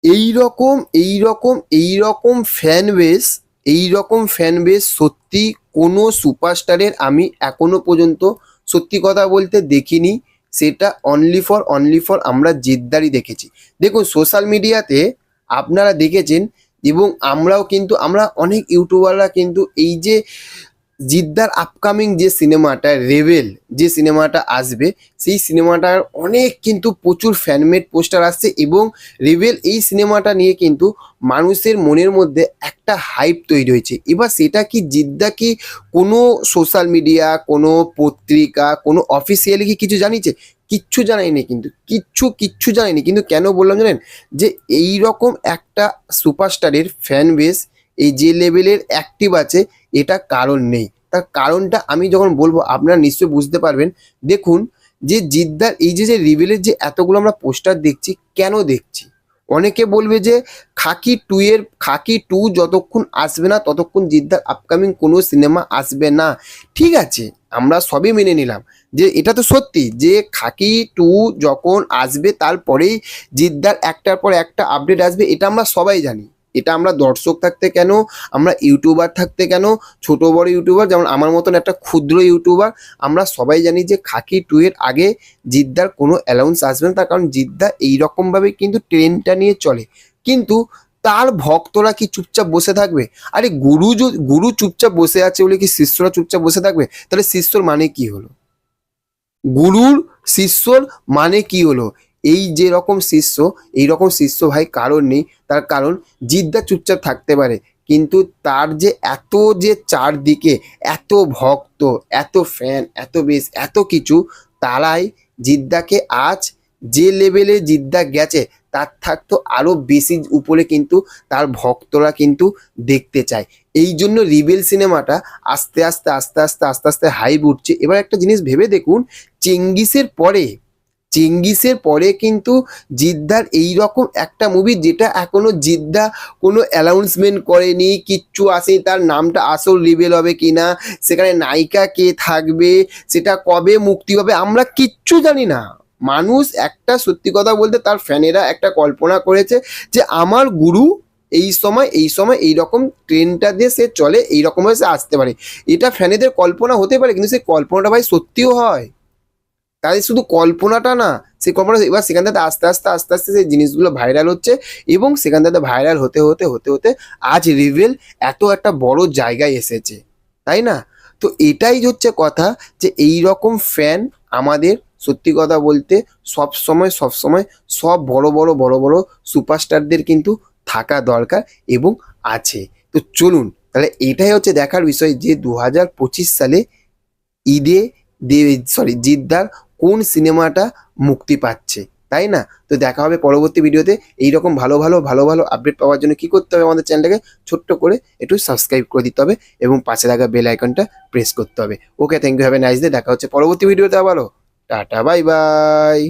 এইরকম এইরকম এইরকম ফ্যান বেস, এইরকম ফ্যান বেস সত্যি কোনো সুপারস্টারের আমি এখনো পর্যন্ত সত্যি কথা বলতে দেখিনি। সেটা অনলি ফর আমরা জিদ্দারই দেখেছি। দেখুন সোশ্যাল মিডিয়াতে আপনারা দেখেছেন, এবং আমরাও কিন্তু আমরা অনেক ইউটিউবাররা কিন্তু এই যে জিদ্দার আপকামিং যে সিনেমাটা রেবেল, যে সিনেমাটা আসবে, সেই সিনেমাটার অনেক কিন্তু প্রচুর ফ্যানমেড পোস্টার আসছে, এবং রেবেল এই সিনেমাটা নিয়ে কিন্তু মানুষের মনের মধ্যে একটা হাইপ তৈরি হয়েছে। এবার সেটা কি জিদ্দা কি কোনো সোশ্যাল মিডিয়া, কোনো পত্রিকা, কোনো অফিসিয়ালি কি কিছু জানিয়েছে? কিচ্ছু জানায়নি, কিন্তু কিচ্ছু জানায়নি। কিন্তু কেন বললাম জানেন? যে এই রকম একটা সুপারস্টারের ফ্যান বেস এই যে লেভেলের অ্যাক্টিভ আছে, এটা কারণ নেই। তার কারণটা আমি যখন বলবো আপনারা নিশ্চয়ই বুঝতে পারবেন। দেখুন, যে জিদ্দার এই যে রিভেলের যে এতগুলো আমরা পোস্টার দেখছি, কেন দেখছি? অনেকে বলবে যে খাকি 2 যতক্ষণ আসবে না ততক্ষণ জিদ্দার আপকামিং কোনো সিনেমা আসবে না। ঠিক আছে, আমরা সবই মেনে নিলাম যে এটা তো সত্যি যে খাকি 2 যখন আসবে তারপরেই জিদ্দার একটার পর একটা আপডেট আসবে, এটা আমরা সবাই জানি। এটা আমরা দর্শক থাকতে কেন, আমরা ইউটিউবার থাকতে কেন, ছোট বড় ইউটিউবার যেমন আমার মতন একটা ক্ষুদ্র ইউটিউবার, আমরা সবাই জানি যে খাকি 2 এর আগে জিদ্দার কোনো অ্যালাউন্স আসবে না। তার কারণ জিদ্দা এইরকমভাবে কিন্তু ট্রেনটা নিয়ে চলে। কিন্তু তার ভক্তরা কি চুপচাপ বসে থাকবে? আরে গুরু চুপচাপ বসে আছে বলে কি শিষ্যরা চুপচাপ বসে থাকবে? তাহলে শিষ্যর মানে কি হলো? গুরুর শিষ্যর মানে কি হলো? এই যে রকম শিষ্য, এই রকম শিষ্য ভাই কারণ নেই। তার কারণ জিদ্দা চুপচাপ থাকতে পারে, কিন্তু তার যে এত যে চারদিকে এত ভক্ত, এত ফ্যান, এত বেশ এত কিছু, তারাই জিদ্দাকে আজ যে লেভেলে জিদ্দা গেছে তার থাকতো আরো বেশি উপরে কিন্তু তার ভক্তরা কিন্তু দেখতে চায়। এই জন্য রিবেল সিনেমাটা আস্তে আস্তে হাইপ উঠছে। এবার একটা জিনিস ভেবে দেখুন, চেঙ্গিসের পরে চেঙ্গিসের পরে কিন্তু জিদ্দার এইরকম একটা মুভি যেটা এখনো জিদ্দা কোনো অ্যানাউন্সমেন্ট করেনি, কিচ্ছু আসেনি, তার নামটা আসল রিভেল হবে কিনা, সেখানে নায়িকা কে থাকবে, সেটা কবে মুক্তি পাবে, আমরা কিচ্ছু জানি না। মানুষ একটা সত্যি কথা বলতে তার ফ্যানেরা একটা কল্পনা করেছে যে আমার গুরু এই সময় এইরকম ট্রেনটা দিয়ে সে চলে, এইরকমভাবে সে আসতে পারে। এটা ফ্যানেদের কল্পনা হতে পারে, কিন্তু সেই কল্পনাটা ভাই সত্যিও হয়। তাদের শুধু কল্পনাটা না, সেই কল্পনা এবার সেখান থেকে আস্তে আস্তে সেই জিনিসগুলো ভাইরাল হচ্ছে, এবং সেখান থেকে ভাইরাল হতে আজ রিভেল এত একটা বড় জায়গায় এসেছে, তাই না? তো এটাই হচ্ছে কথা, যে এই রকম ফ্যান আমাদের সত্যি কথা বলতে সব সময় সব বড় বড় সুপারস্টারদের কিন্তু থাকা দরকার, এবং আছে। তো চলুন, তাহলে এটাই হচ্ছে দেখার বিষয় যে 2025 সালে ঈদে জিদ্দার কোন সিনেমাটা মুক্তি পাচ্ছে, তাই না? তো দেখা হবে পরবর্তী ভিডিওতে। এইরকম ভালো ভালো আপডেট পাওয়ার জন্য কি করতে হবে? আমাদের চ্যানেলটাকে ছোট্ট করে একটু সাবস্ক্রাইব করে দিতে হবে, এবং পাশে থাকা বেল আইকনটা প্রেস করতে হবে। Okay, thank you, have a nice day. দেখা হচ্ছে পরবর্তী ভিডিওতে আবারও। Tata, bye by.